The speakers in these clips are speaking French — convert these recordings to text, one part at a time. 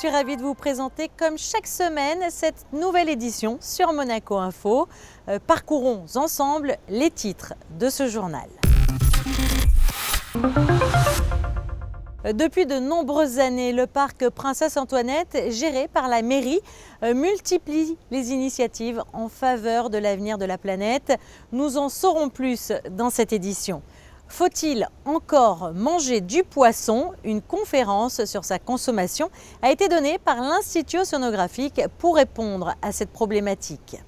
suis ravie de vous présenter comme chaque semaine cette nouvelle édition sur Monaco Info. Parcourons ensemble les titres de ce journal. Depuis de nombreuses années, le parc Princesse Antoinette, géré par la mairie, multiplie les initiatives en faveur de l'avenir de la planète. Nous en saurons plus dans cette édition. Faut-il encore manger du poisson? Une conférence sur sa consommation a été donnée par l'Institut océanographique pour répondre à cette problématique.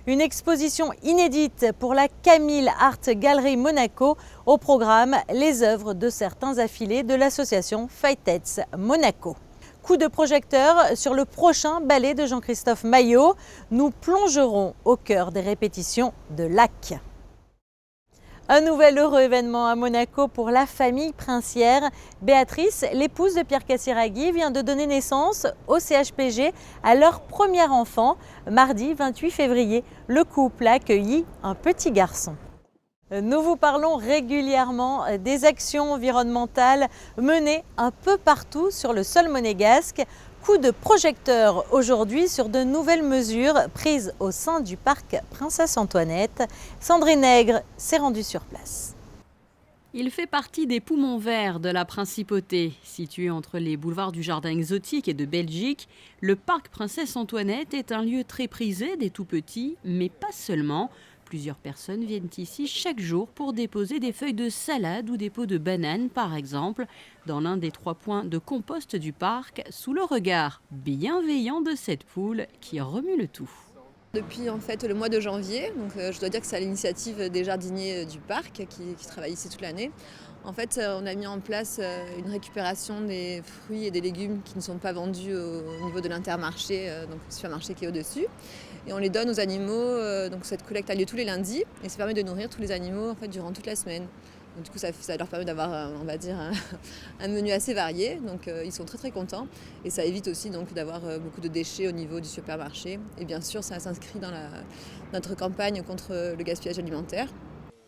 Une exposition inédite pour la Camille Art Gallery Monaco, au programme les œuvres de certains affiliés de l'association Faitets Monaco. Coup de projecteur sur le prochain ballet de Jean-Christophe Maillot. Nous plongerons au cœur des répétitions de Lac. Un nouvel heureux événement à Monaco pour la famille princière. Béatrice, l'épouse de Pierre Cassiraghi, vient de donner naissance au CHPG à leur premier enfant. Mardi 28 février, le couple a accueilli un petit garçon. Nous vous parlons régulièrement des actions environnementales menées un peu partout sur le sol monégasque. Coup de projecteur aujourd'hui sur de nouvelles mesures prises au sein du parc Princesse Antoinette. Sandrine Nègre s'est rendue sur place. Il fait partie des poumons verts de la Principauté. Situé entre les boulevards du Jardin exotique et de Belgique, le parc Princesse Antoinette est un lieu très prisé des tout-petits, mais pas seulement. Plusieurs personnes viennent ici chaque jour pour déposer des feuilles de salade ou des pots de bananes, par exemple, dans l'un des 3 points de compost du parc, sous le regard bienveillant de cette poule qui remue le tout. Depuis en fait le mois de janvier, donc je dois dire que c'est à l'initiative des jardiniers du parc qui travaillent ici toute l'année. En fait, on a mis en place une récupération des fruits et des légumes qui ne sont pas vendus au niveau de l'Intermarché, donc le supermarché qui est au-dessus. Et on les donne aux animaux, donc cette collecte a lieu tous les lundis et ça permet de nourrir tous les animaux en fait, durant toute la semaine. Donc, du coup, ça leur permet d'avoir, on va dire, un menu assez varié. Donc, ils sont très très contents. Et ça évite aussi donc, d'avoir beaucoup de déchets au niveau du supermarché. Et bien sûr, ça s'inscrit dans notre campagne contre le gaspillage alimentaire.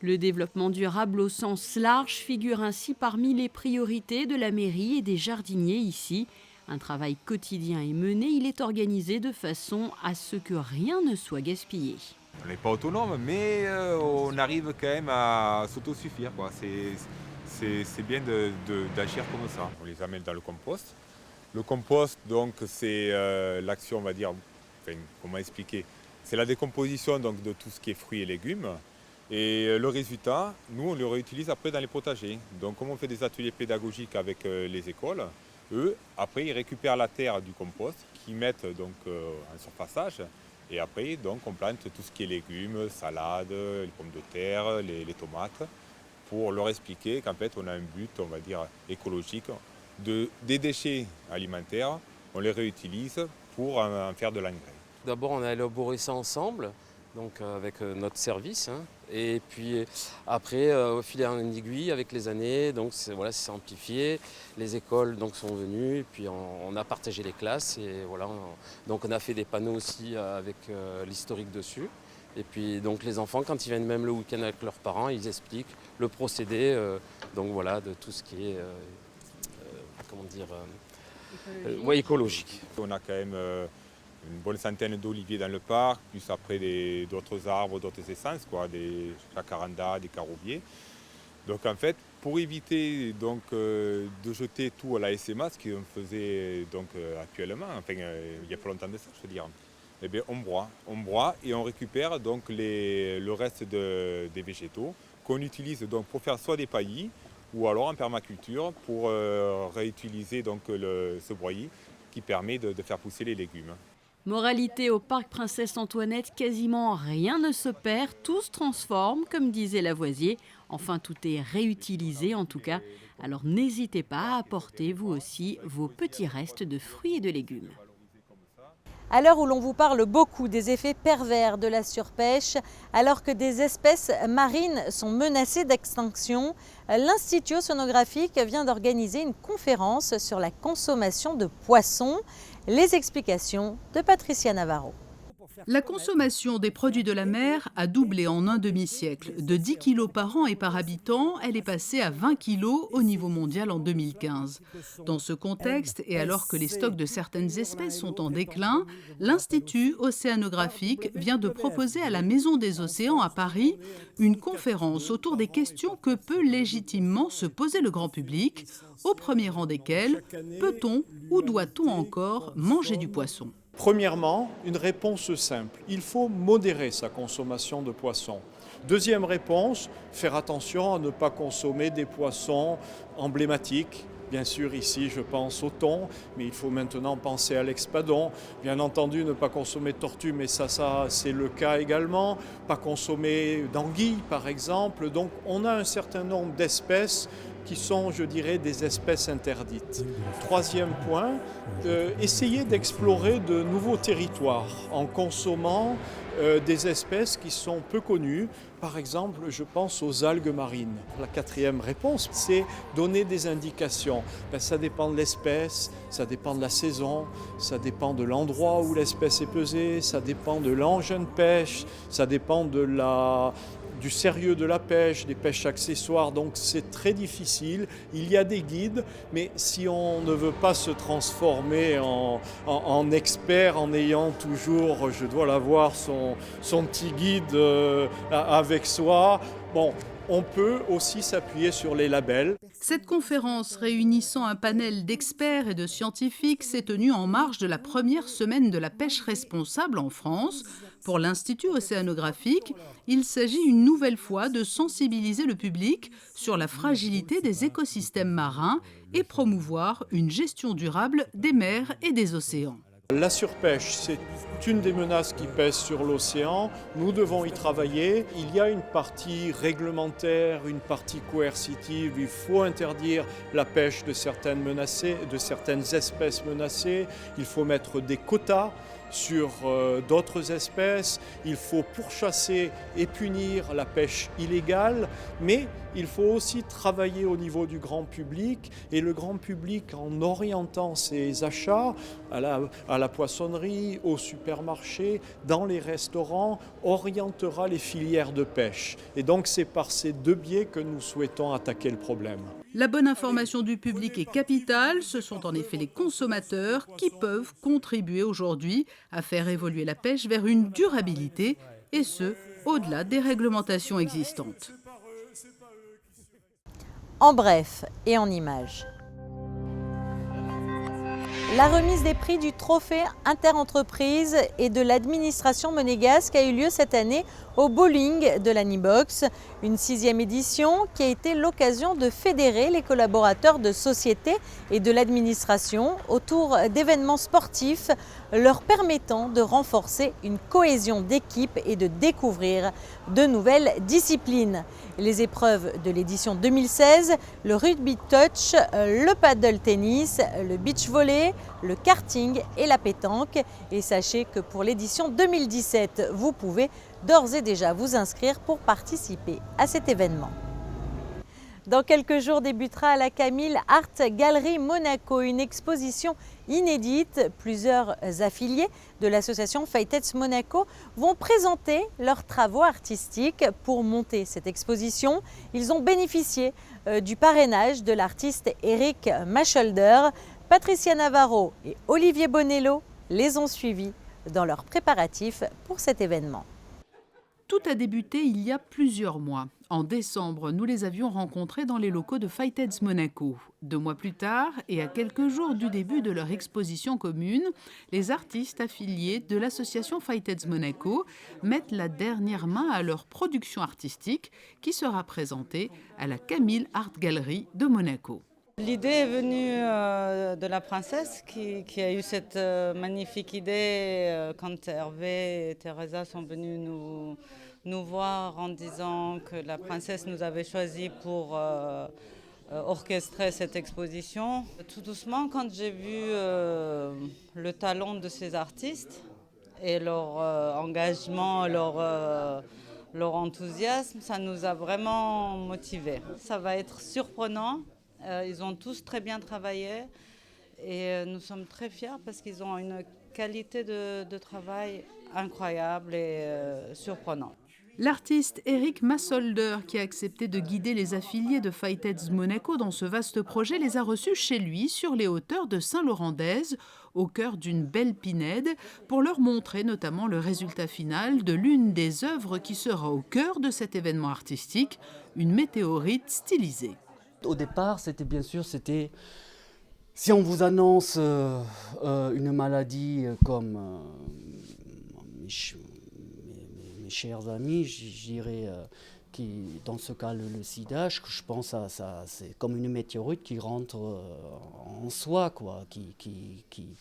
Le développement durable au sens large figure ainsi parmi les priorités de la mairie et des jardiniers ici. Un travail quotidien est mené, il est organisé de façon à ce que rien ne soit gaspillé. On n'est pas autonome, mais on arrive quand même à s'autosuffire. C'est bien d'agir comme ça. On les amène dans le compost. Le compost, donc, c'est l'action, on va dire, enfin, comment expliquer? C'est la décomposition donc, de tout ce qui est fruits et légumes. Et le résultat, nous, on le réutilise après dans les potagers. Donc, comme on fait des ateliers pédagogiques avec les écoles, eux, après, ils récupèrent la terre du compost qu'ils mettent donc, en surfaçage. Et après, donc, on plante tout ce qui est légumes, salades, les pommes de terre, les tomates, pour leur expliquer qu'en fait, on a un but, on va dire, écologique. Des déchets alimentaires, on les réutilise pour en faire de l'engrais. D'abord, on a élaboré ça ensemble, donc avec notre service. Et puis après, au fil en aiguille, avec les années, donc c'est amplifié. Les écoles donc, sont venues, et puis on a partagé les classes. Et voilà, donc on a fait des panneaux aussi avec l'historique dessus. Et puis donc les enfants, quand ils viennent même le week-end avec leurs parents, ils expliquent le procédé donc, voilà, de tout ce qui est écologique. On a quand même une bonne centaine d'oliviers dans le parc, plus après d'autres arbres, d'autres essences, des jacarandas, des caroubiers. Donc en fait, pour éviter donc, de jeter tout à la SMA, ce qu'on faisait donc, actuellement, enfin il n'y a pas longtemps de ça, je veux dire, eh bien, on broie et on récupère donc, le reste des végétaux qu'on utilise donc, pour faire soit des paillis ou alors en permaculture pour réutiliser donc, ce broyat qui permet de faire pousser les légumes. Moralité au parc Princesse Antoinette, quasiment rien ne se perd, tout se transforme, comme disait Lavoisier. Enfin, tout est réutilisé en tout cas. Alors n'hésitez pas à apporter vous aussi vos petits restes de fruits et de légumes. À l'heure où l'on vous parle beaucoup des effets pervers de la surpêche, alors que des espèces marines sont menacées d'extinction, l'Institut océanographique vient d'organiser une conférence sur la consommation de poissons. Les explications de Patricia Navarro. La consommation des produits de la mer a doublé en un demi-siècle. De 10 kilos par an et par habitant, elle est passée à 20 kilos au niveau mondial en 2015. Dans ce contexte, et alors que les stocks de certaines espèces sont en déclin, l'Institut océanographique vient de proposer à la Maison des Océans à Paris une conférence autour des questions que peut légitimement se poser le grand public, au premier rang desquelles, peut-on ou doit-on encore manger du poisson ? Premièrement, une réponse simple. Il faut modérer sa consommation de poissons. Deuxième réponse, faire attention à ne pas consommer des poissons emblématiques. Bien sûr, ici, je pense au thon, mais il faut maintenant penser à l'espadon. Bien entendu, ne pas consommer de tortue, mais ça c'est le cas également. Pas consommer d'anguilles, par exemple. Donc, on a un certain nombre d'espèces qui sont, je dirais, des espèces interdites. Troisième point, essayer d'explorer de nouveaux territoires en consommant des espèces qui sont peu connues. Par exemple, je pense aux algues marines. La quatrième réponse, c'est donner des indications. Ça dépend de l'espèce, ça dépend de la saison, ça dépend de l'endroit où l'espèce est pesée, ça dépend de l'engin de pêche, ça dépend du sérieux de la pêche, des pêches accessoires, donc c'est très difficile. Il y a des guides, mais si on ne veut pas se transformer en expert en ayant toujours, je dois l'avoir, son petit guide avec soi, bon, on peut aussi s'appuyer sur les labels. Cette conférence réunissant un panel d'experts et de scientifiques s'est tenue en marge de la première semaine de la pêche responsable en France. Pour l'Institut océanographique, il s'agit une nouvelle fois de sensibiliser le public sur la fragilité des écosystèmes marins et promouvoir une gestion durable des mers et des océans. La surpêche, c'est une des menaces qui pèsent sur l'océan. Nous devons y travailler. Il y a une partie réglementaire, une partie coercitive. Il faut interdire la pêche de certaines espèces menacées. Il faut mettre des quotas sur d'autres espèces. Il faut pourchasser et punir la pêche illégale, mais il faut aussi travailler au niveau du grand public, et le grand public, en orientant ses achats à la poissonnerie, au supermarché, dans les restaurants, orientera les filières de pêche. Et donc c'est par ces deux biais que nous souhaitons attaquer le problème. La bonne information du public est capitale. Ce sont en effet les consommateurs qui peuvent contribuer aujourd'hui à faire évoluer la pêche vers une durabilité, et ce, au-delà des réglementations existantes. En bref et en images. La remise des prix du trophée interentreprise et de l'administration monégasque a eu lieu cette année au bowling de la Nibox, une 6e édition qui a été l'occasion de fédérer les collaborateurs de sociétés et de l'administration autour d'événements sportifs leur permettant de renforcer une cohésion d'équipe et de découvrir de nouvelles disciplines. Les épreuves de l'édition 2016, le rugby touch, le paddle tennis, le beach volley, le karting et la pétanque. Et sachez que pour l'édition 2017, vous pouvez d'ores et déjà vous inscrire pour participer à cet événement. Dans quelques jours débutera à la Camille Art Gallery Monaco une exposition inédite. Plusieurs affiliés de l'association Faitets Monaco vont présenter leurs travaux artistiques. Pour monter cette exposition, ils ont bénéficié du parrainage de l'artiste Eric Macholder. Patricia Navarro et Olivier Bonello les ont suivis dans leurs préparatifs pour cet événement. Tout a débuté il y a plusieurs mois. En décembre, nous les avions rencontrés dans les locaux de Faitets Monaco. 2 mois plus tard, et à quelques jours du début de leur exposition commune, les artistes affiliés de l'association Faitets Monaco mettent la dernière main à leur production artistique qui sera présentée à la Camille Art Gallery de Monaco. L'idée est venue de la princesse qui a eu cette magnifique idée quand Hervé et Teresa sont venus nous voir en disant que la princesse nous avait choisi pour orchestrer cette exposition. Tout doucement, quand j'ai vu le talent de ces artistes et leur engagement, leur enthousiasme, ça nous a vraiment motivés. Ça va être surprenant. Ils ont tous très bien travaillé et nous sommes très fiers parce qu'ils ont une qualité de travail incroyable et surprenante. L'artiste Eric Massolder, qui a accepté de guider les affiliés de Fighteds Monaco dans ce vaste projet, les a reçus chez lui, sur les hauteurs de Saint-Laurent-d'Aise, au cœur d'une belle pinède, pour leur montrer notamment le résultat final de l'une des œuvres qui sera au cœur de cet événement artistique, une météorite stylisée. Au départ, c'était si on vous annonce une maladie comme mes chers amis, je dirais, qui, dans ce cas, le sida, je pense à ça, c'est comme une météorite qui rentre en soi, quoi, qui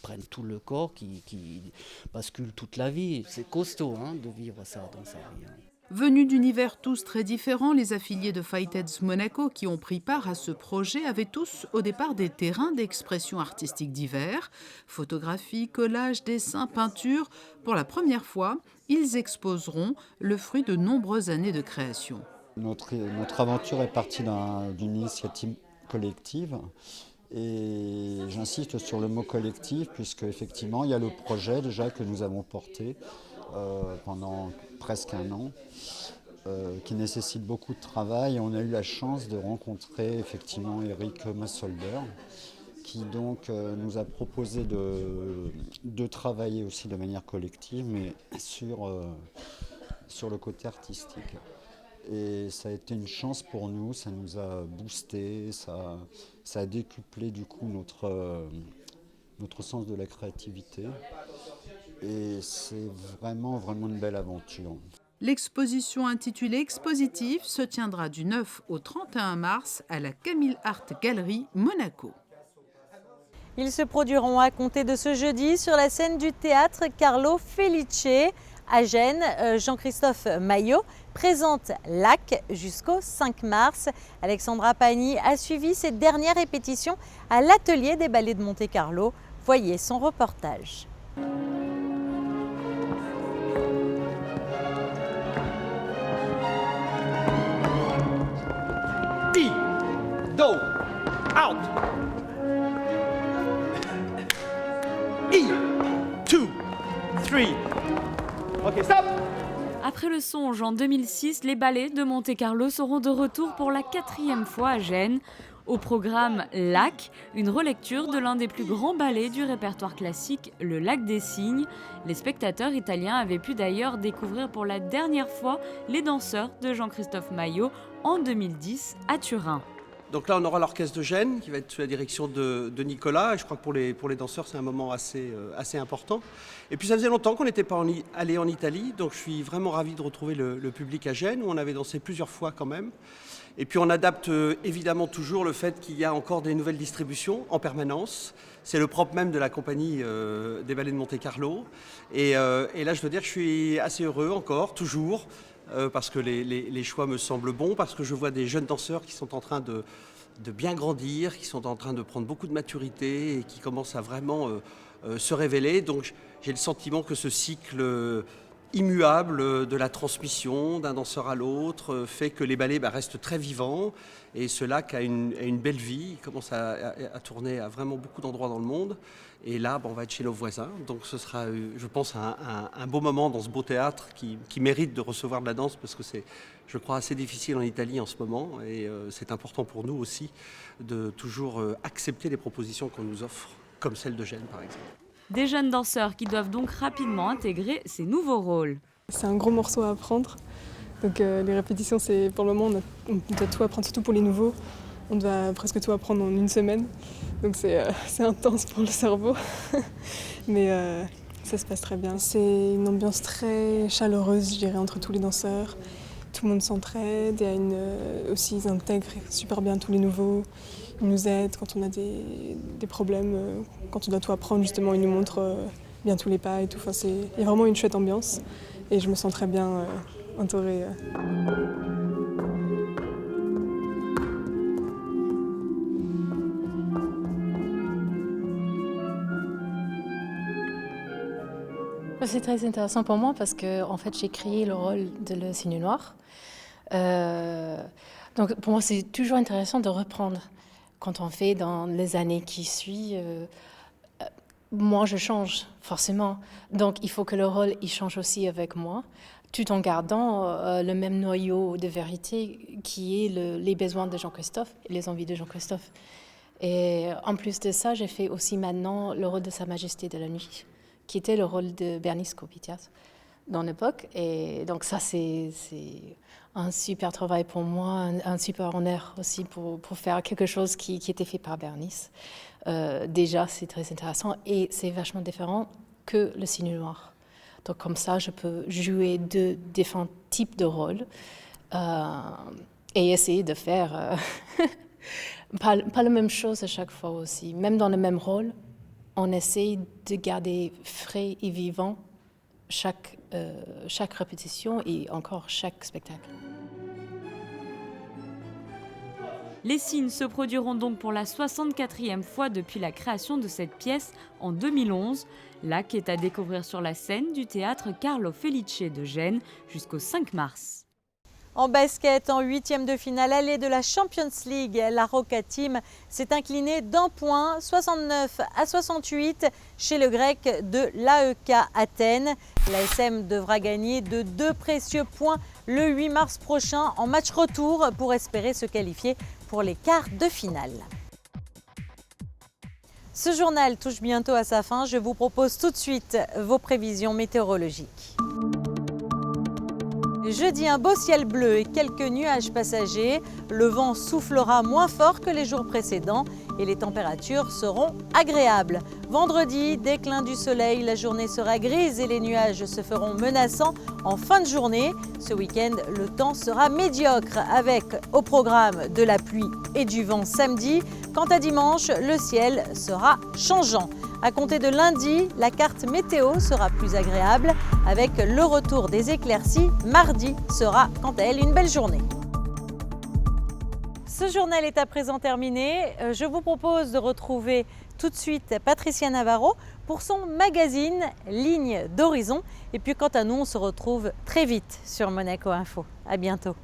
prenne tout le corps, qui bascule toute la vie. C'est costaud de vivre ça dans sa vie. Venus d'univers tous très différents, les affiliés de Fighteds Monaco qui ont pris part à ce projet avaient tous au départ des terrains d'expression artistique divers, photographie, collage, dessin, peinture. Pour la première fois, ils exposeront le fruit de nombreuses années de création. Notre aventure est partie d'une initiative collective. Et j'insiste sur le mot collectif puisque effectivement il y a le projet déjà que nous avons porté pendant presque un an, qui nécessite beaucoup de travail. Et on a eu la chance de rencontrer effectivement Eric Massolder, qui donc nous a proposé de travailler aussi de manière collective, mais sur le côté artistique. Et ça a été une chance pour nous, ça nous a boosté, ça a décuplé du coup notre sens de la créativité. Et c'est vraiment une belle aventure. L'exposition intitulée Expositif se tiendra du 9 au 31 mars à la Camille Art Gallery, Monaco. Ils se produiront à compter de ce jeudi sur la scène du théâtre Carlo Felice à Gênes. Jean-Christophe Maillot présente Lac jusqu'au 5 mars. Alexandra Pagny a suivi ses dernières répétitions à l'atelier des ballets de Monte-Carlo. Voyez son reportage. Go, out. E, 2, 3. Ok, stop. Après le songe en 2006, les ballets de Monte-Carlo seront de retour pour la 4e fois à Gênes. Au programme Lac, une relecture de l'un des plus grands ballets du répertoire classique, le Lac des Cygnes. Les spectateurs italiens avaient pu d'ailleurs découvrir pour la dernière fois les danseurs de Jean-Christophe Maillot en 2010 à Turin. Donc là, on aura l'orchestre de Gênes qui va être sous la direction de Nicolas. Et je crois que pour les danseurs, c'est un moment assez important. Et puis ça faisait longtemps qu'on n'était pas allé en Italie. Donc je suis vraiment ravi de retrouver le public à Gênes, où on avait dansé plusieurs fois quand même. Et puis on adapte évidemment toujours le fait qu'il y a encore des nouvelles distributions en permanence. C'est le propre même de la compagnie des ballets de Monte-Carlo. Et là, je dois dire que je suis assez heureux encore, toujours. Parce que les choix me semblent bons, parce que je vois des jeunes danseurs qui sont en train de bien grandir, qui sont en train de prendre beaucoup de maturité et qui commencent à vraiment se révéler. Donc j'ai le sentiment que ce cycle immuable de la transmission d'un danseur à l'autre fait que les ballets restent très vivants et ce lac a une belle vie, il commence à tourner à vraiment beaucoup d'endroits dans le monde. Et là, on va être chez nos voisins, donc ce sera, je pense, un beau moment dans ce beau théâtre qui mérite de recevoir de la danse parce que c'est, je crois, assez difficile en Italie en ce moment et c'est important pour nous aussi de toujours accepter les propositions qu'on nous offre, comme celle de Gênes par exemple. Des jeunes danseurs qui doivent donc rapidement intégrer ces nouveaux rôles. C'est un gros morceau à apprendre, donc les répétitions, c'est pour le moment, on doit tout apprendre, surtout pour les nouveaux. On doit presque tout apprendre en une semaine, donc c'est intense pour le cerveau, mais ça se passe très bien. C'est une ambiance très chaleureuse, je dirais, entre tous les danseurs. Tout le monde s'entraide, aussi ils intègrent super bien tous les nouveaux. Ils nous aident quand on a des problèmes, quand on doit tout apprendre, justement, ils nous montrent bien tous les pas et tout. Enfin, il y a vraiment une chouette ambiance et je me sens très bien entourée. C'est très intéressant pour moi parce que en fait, j'ai créé le rôle de le cygne noir. Donc pour moi, c'est toujours intéressant de reprendre quand on fait dans les années qui suivent moi, je change, forcément. Donc, il faut que le rôle il change aussi avec moi, tout en gardant le même noyau de vérité qui est les besoins de Jean-Christophe et les envies de Jean-Christophe. Et en plus de ça, j'ai fait aussi maintenant le rôle de Sa Majesté de la Nuit, qui était le rôle de Bernice Kopitias dans l'époque. Et donc ça, c'est un super travail pour moi, un super honneur aussi pour faire quelque chose qui était fait par Bernice. Déjà, c'est très intéressant et c'est vachement différent que le Cygne Noir. Donc comme ça, je peux jouer deux différents types de rôles et essayer de faire pas la même chose à chaque fois aussi. Même dans le même rôle, on essaie de garder frais et vivant chaque répétition et encore chaque spectacle. Les Cygnes se produiront donc pour la 64e fois depuis la création de cette pièce en 2011. La qui est à découvrir sur la scène du théâtre Carlo Felice de Gênes jusqu'au 5 mars. En basket, en 8e de finale aller de la Champions League, la Roca Team s'est inclinée d'1 point, 69-68 chez le grec de l'AEK Athènes. L'ASM devra gagner de 2 précieux points le 8 mars prochain en match retour pour espérer se qualifier pour les quarts de finale. Ce journal touche bientôt à sa fin. Je vous propose tout de suite vos prévisions météorologiques. Jeudi, un beau ciel bleu et quelques nuages passagers. Le vent soufflera moins fort que les jours précédents et les températures seront agréables. Vendredi, déclin du soleil, la journée sera grise et les nuages se feront menaçants en fin de journée. Ce week-end, le temps sera médiocre avec au programme de la pluie et du vent samedi. Quant à dimanche, le ciel sera changeant. À compter de lundi, la carte météo sera plus agréable avec le retour des éclaircies. Mardi sera quant à elle une belle journée. Ce journal est à présent terminé. Je vous propose de retrouver tout de suite Patricia Navarro pour son magazine Ligne d'horizon. Et puis quant à nous, on se retrouve très vite sur Monaco Info. À bientôt.